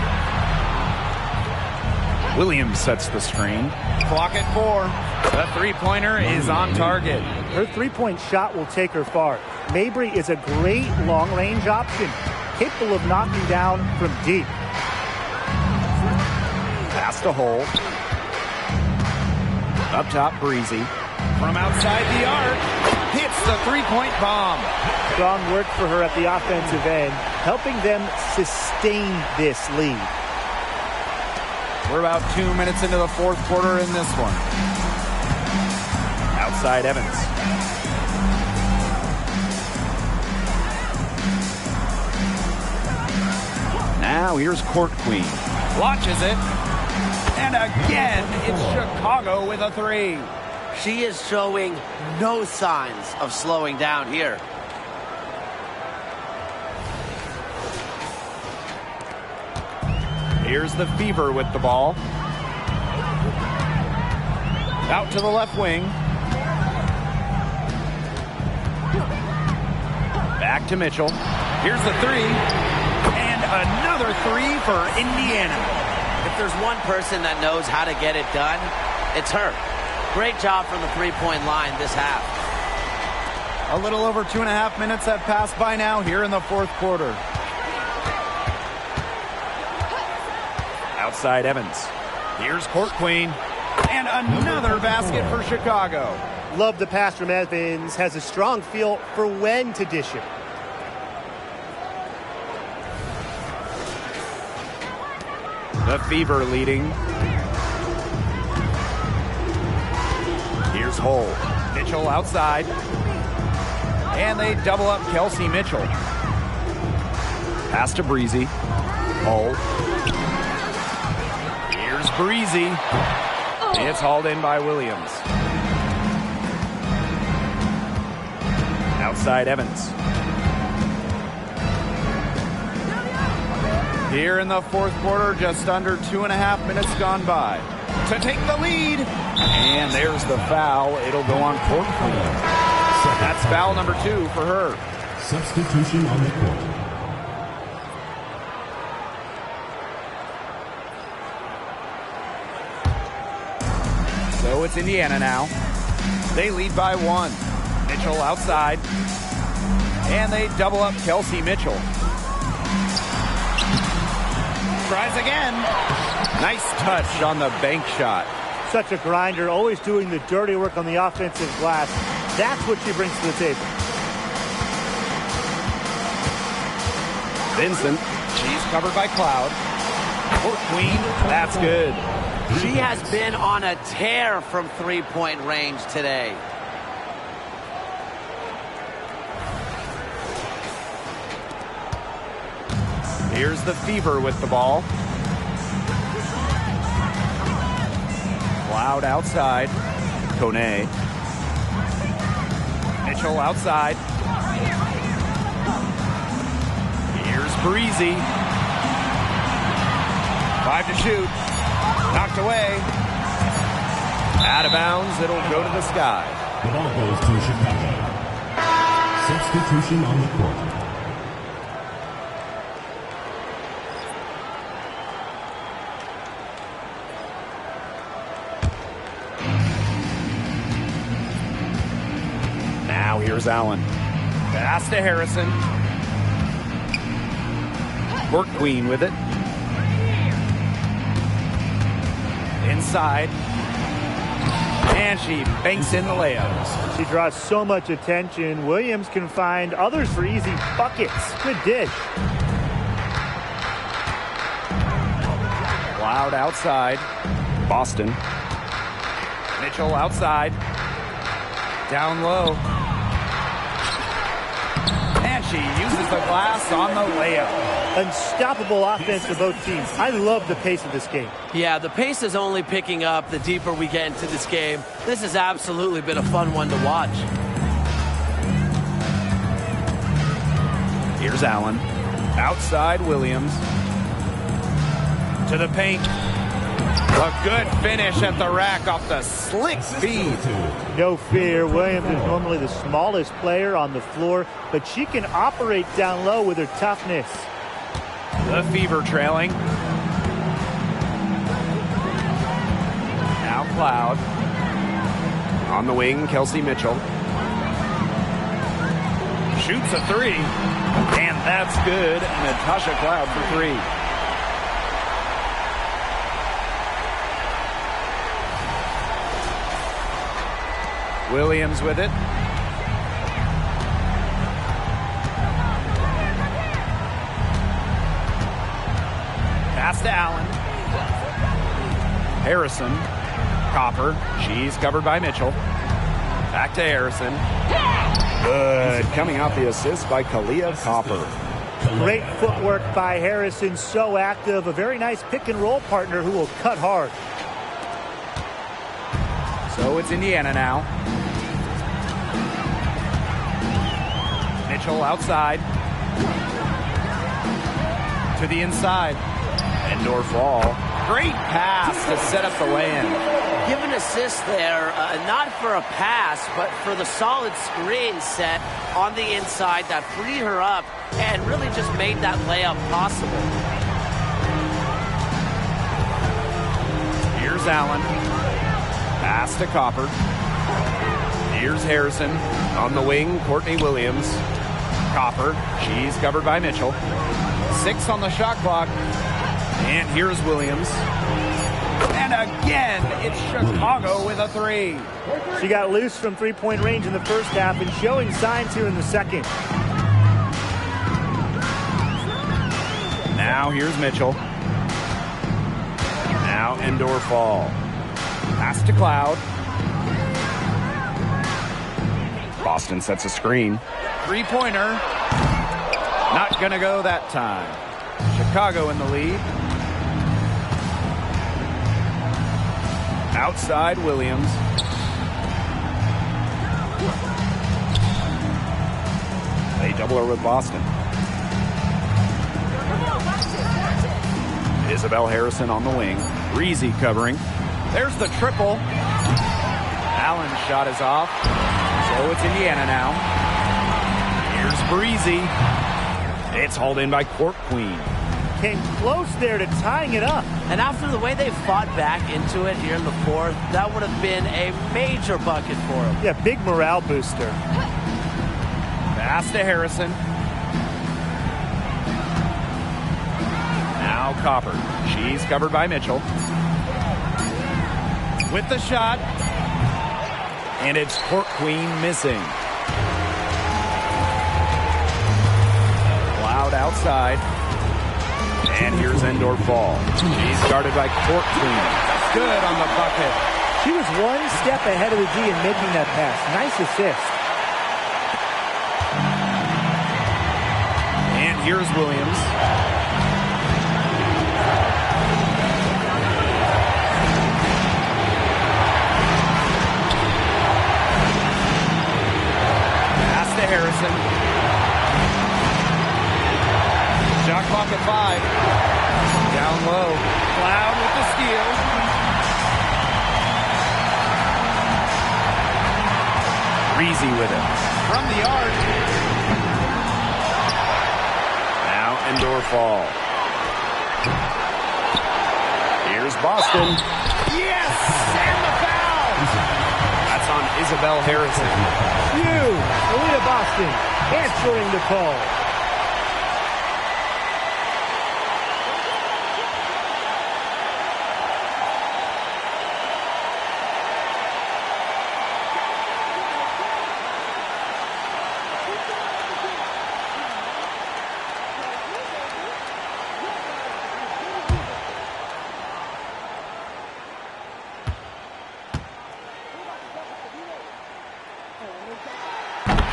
Williams sets the screen. Clock at 4. The three-pointer is on target. Her three-point shot will take her far. Mabry is a great long-range option, capable of knocking down from deep. Pass to Hull. Up top, Breezy. From outside the arc, hits the three-point bomb. Strong work for her at the offensive end, helping them sustain this lead. We're about 2 minutes into the fourth quarter in this one. Outside Evans. Now here's Court Queen. Launches it. And again, it's Chicago with a three. She is showing no signs of slowing down here. Here's the Fever with the ball. Out to the left wing. Back to Mitchell. Here's the three. And another three for Indiana. If there's one person that knows how to get it done, it's her. Great job from the three-point line this half. A little over 2.5 minutes have passed by now here in the fourth quarter. Outside Evans. Here's Court Queen. And another basket for Chicago. Love the pass from Evans. Has a strong feel for when to dish it. The Fever leading. Here's Hull. Mitchell outside. And they double up Kelsey Mitchell. Pass to Breezy. Hull. Here's Breezy. It's hauled in by Williams. Outside Evans. Here in the fourth quarter, just under 2.5 minutes gone by. To take the lead. And there's the foul. It'll go on Court Queen. That's foul number 2 for her. Substitution on the court. So it's Indiana now. They lead by 1. Mitchell outside. And they double up Kelsey Mitchell. Tries again. Nice touch on the bank shot. Such a grinder, always doing the dirty work on the offensive glass. That's what she brings to the table. Vincent. She's covered by Cloud. Court Queen. That's good. She has been on a tear from three-point range today. Here's the Fever with the ball. Cloud outside. Kone. Mitchell outside. Here's Breezy. 5 to shoot. Knocked away. Out of bounds, it'll go to the Sky. The ball goes to Chicago. Substitution on the court. Now here's Allen. Pass to Harrison. Court Queen with it. Inside. And she banks in the layup. She draws so much attention. Williams can find others for easy buckets. Good dish. Loud outside. Boston. Mitchell outside. Down low. And she uses the glass on the layup. Unstoppable offense for both teams. I love the pace of this game. Yeah, the pace is only picking up the deeper we get into this game. This has absolutely been a fun one to watch. Here's Allen. Outside Williams. To the paint. A good finish at the rack off the slick feed. No fear. Williams is normally the smallest player on the floor, but she can operate down low with her toughness. The Fever trailing. Now Cloud. On the wing, Kelsey Mitchell. Shoots a three. And that's good. Natasha Cloud for three. Williams with it. Pass to Allen. Harrison. Copper. She's covered by Mitchell. Back to Harrison. Good. Coming out the assist by Kalia Copper. Great footwork by Harrison. So active. A very nice pick and roll partner who will cut hard. So it's Indiana now. Mitchell outside. To the inside. Indoor fall. Great pass to set up the lay-in. Give an assist there, not for a pass, but for the solid screen set on the inside that freed her up and really just made that layup possible. Here's Allen. Pass to Copper. Here's Harrison. On the wing, Courtney Williams. Copper. She's covered by Mitchell. 6 on the shot clock. And here's Williams. And again, it's Chicago with a three. She got loose from three-point range in the first half and showing signs here in the second. Now here's Mitchell. Now indoor fall. Pass to Cloud. Boston sets a screen. Three-pointer. Not going to go that time. Chicago in the lead. Outside Williams. They double her with Boston. Isabel Harrison on the wing. Breezy covering. There's the triple. Allen's shot is off. So it's Indiana now. Here's Breezy. It's hauled in by Court Queen. Came close there to tying it up. And after the way they fought back into it here in the fourth, that would have been a major bucket for them. Yeah, big morale booster. Pass to Harrison. Now Copper. She's covered by Mitchell. With the shot. And it's Court Queen missing. Cloud outside. And here's indoor fall. She's guarded by Court Queen. Good on the bucket. She was one step ahead of the D in making that pass. Nice assist. And here's Williams. Pass to Harrison. Shot clock at 5. Down low. Cloud with the steal. Breezy with it. From the arc. Now indoor fall. Here's Boston. Yes! And the foul! That's on Isabel Harrison. Huge! Alita Boston answering the call.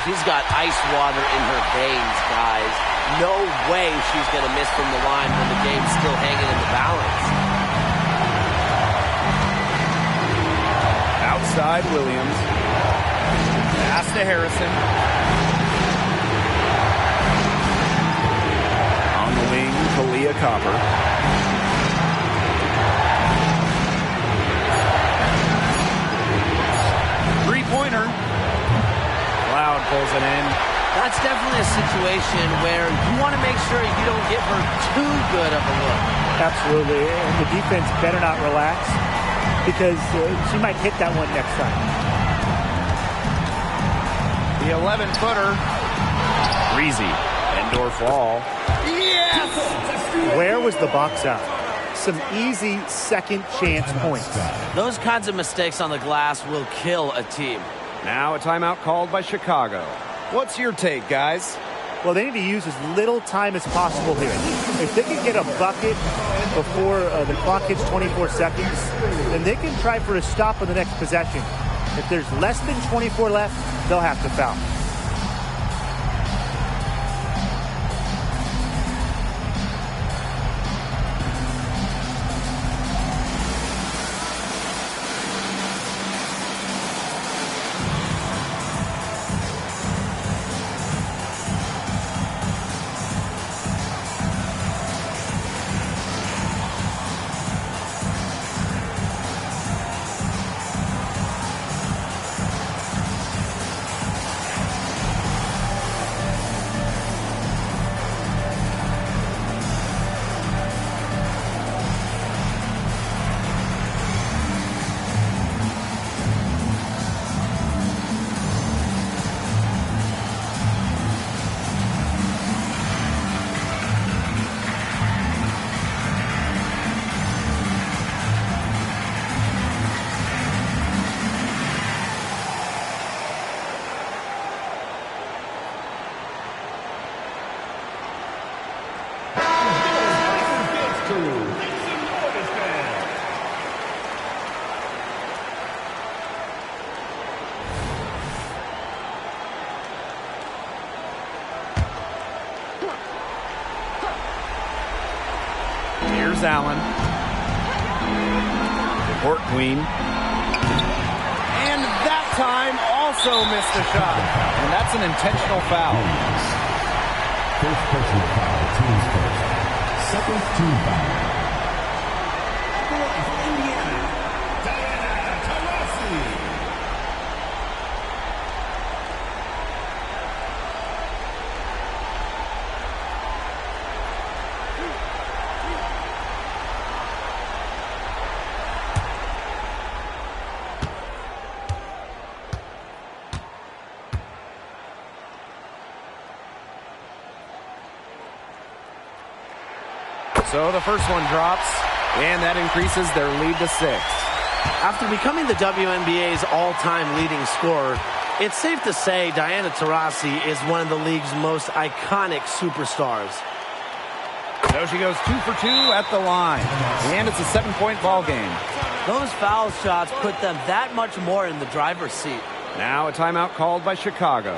She's got ice water in her veins, guys. No way she's going to miss from the line when the game's still hanging in the balance. Outside Williams. Pass to Harrison. On the wing, Kalia Copper. Three-pointer. Cloud pulls it in. That's definitely a situation where you want to make sure you don't give her too good of a look. Absolutely. And the defense better not relax because she might hit that one next time. The 11-footer. Breezy. Indoor fall. Yes! Where was the box out? Some easy second chance points. Those kinds of mistakes on the glass will kill a team. Now a timeout called by Chicago. What's your take, guys? Well, they need to use as little time as possible here. If they can get a bucket before the clock hits 24 seconds, then they can try for a stop on the next possession. If there's less than 24 left, they'll have to foul. Here's Allen. Court Queen. And that time also missed a shot. And that's an intentional foul. First personal foul, team's first. Second team foul. Indiana, Diana Taurasi. So the first one drops, and that increases their lead to 6. After becoming the WNBA's all-time leading scorer, it's safe to say Diana Taurasi is one of the league's most iconic superstars. So she goes 2 for 2 at the line, and it's a 7-point ball game. Those foul shots put them that much more in the driver's seat. Now a timeout called by Chicago.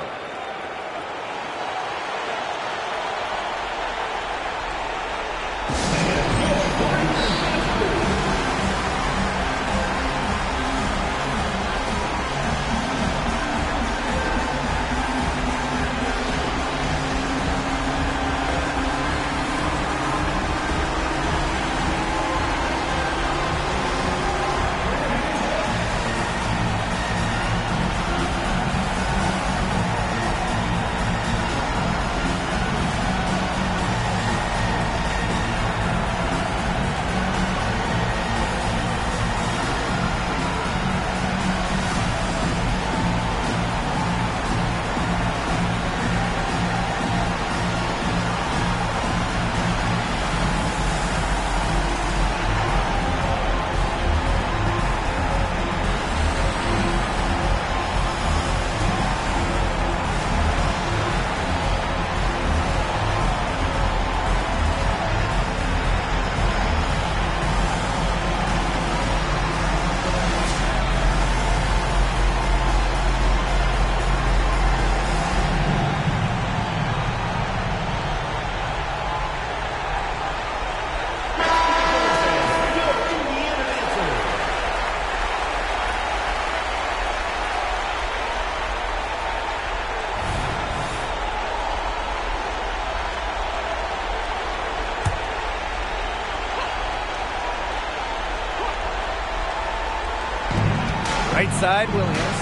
Right side, Williams.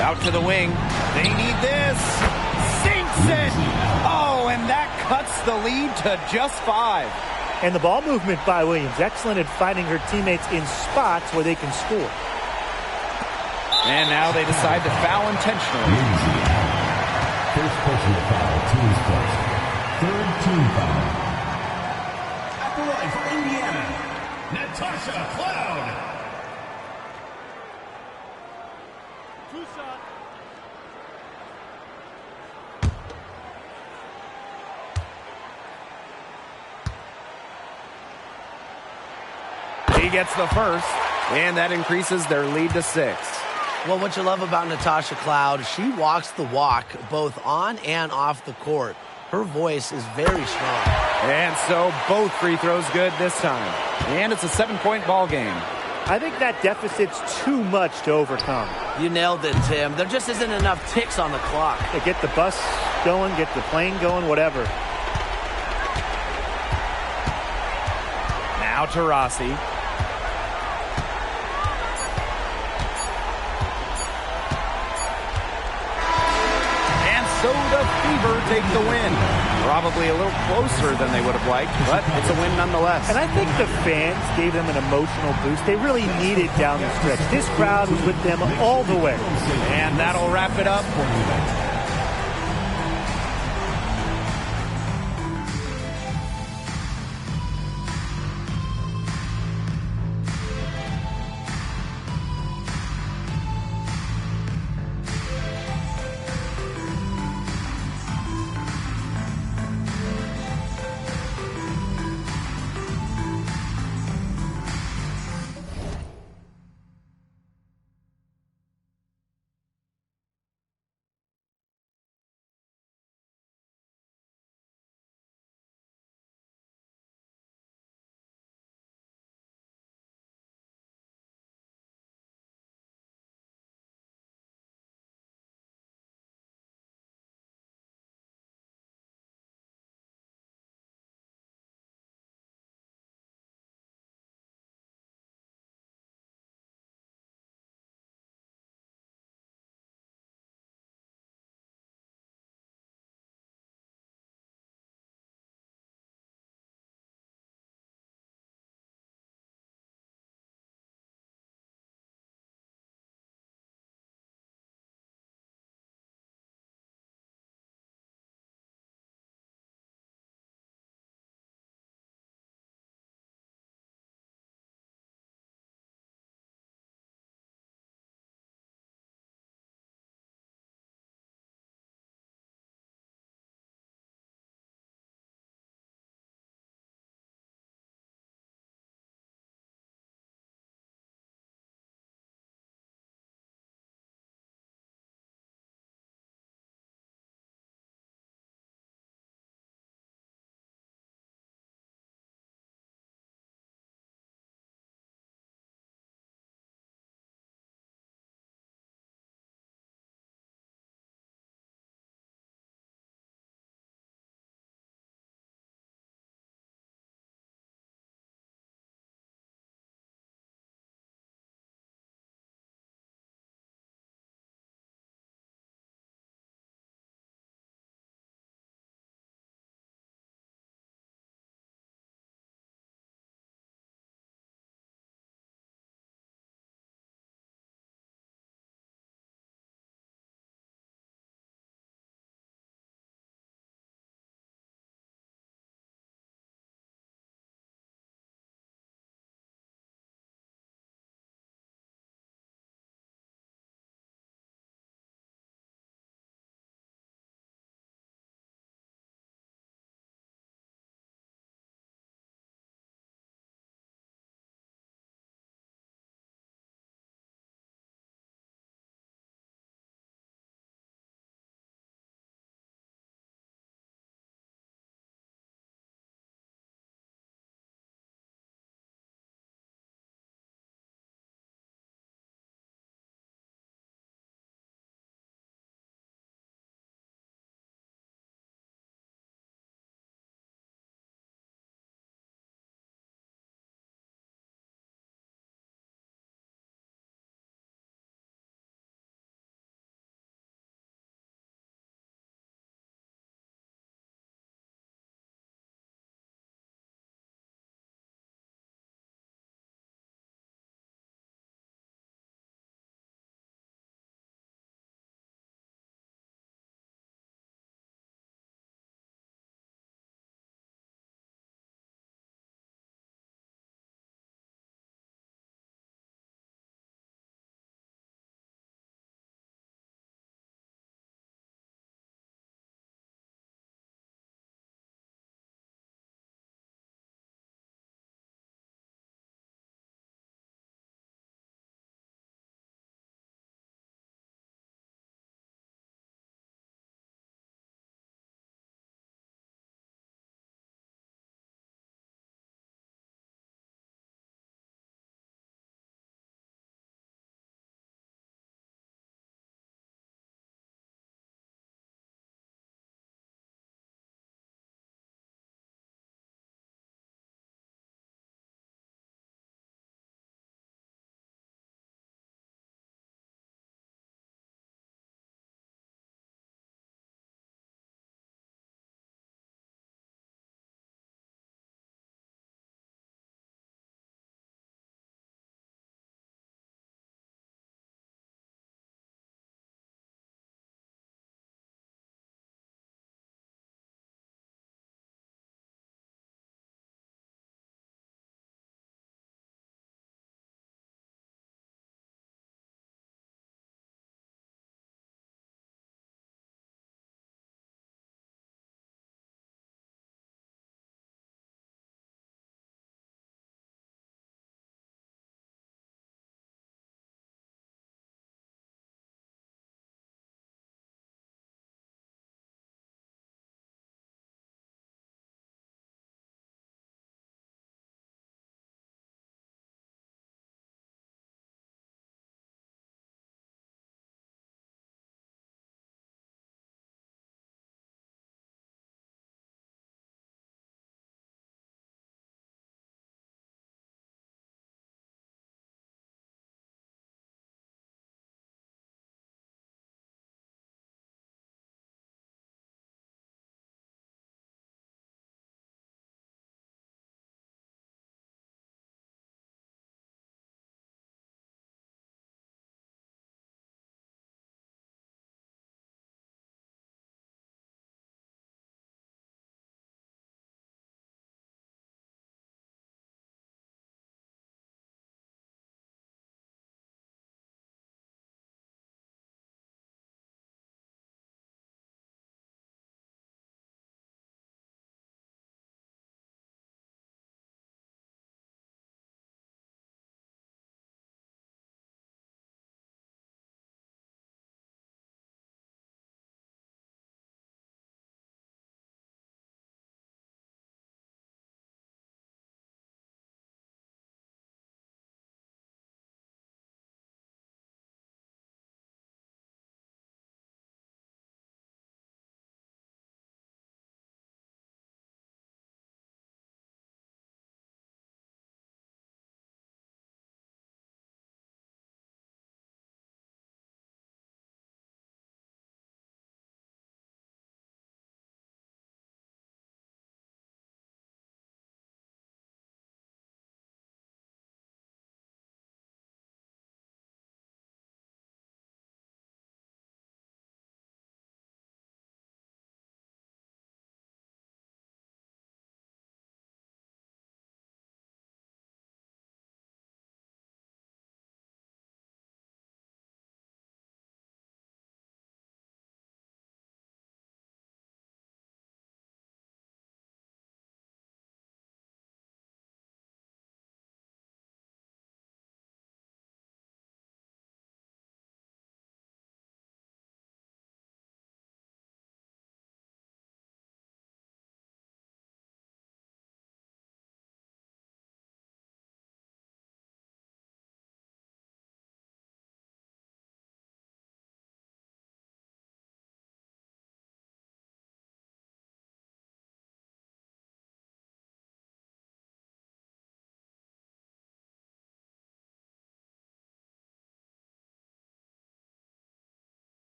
Out to the wing. They need this. Sinks it. Oh, and that cuts the lead to just 5. And the ball movement by Williams. Excellent at finding her teammates in spots where they can score. And now they decide to foul intentionally. First personal foul, team's first. Third team foul. At the line for Indiana, Natasha Cloud. He gets the first, and that increases their lead to 6. Well, what you love about Natasha Cloud, she walks the walk both on and off the court. Her voice is very strong. And so both free throws good this time. And it's a 7-point ball game. I think that deficit's too much to overcome. You nailed it, Tim. There just isn't enough ticks on the clock. Yeah, get the bus going, get the plane going, whatever. Now to Rossi. So the Fever take the win. Probably a little closer than they would have liked, but it's a win nonetheless. And I think the fans gave them an emotional boost. They really needed down the stretch. This crowd was with them all the way. And that'll wrap it up.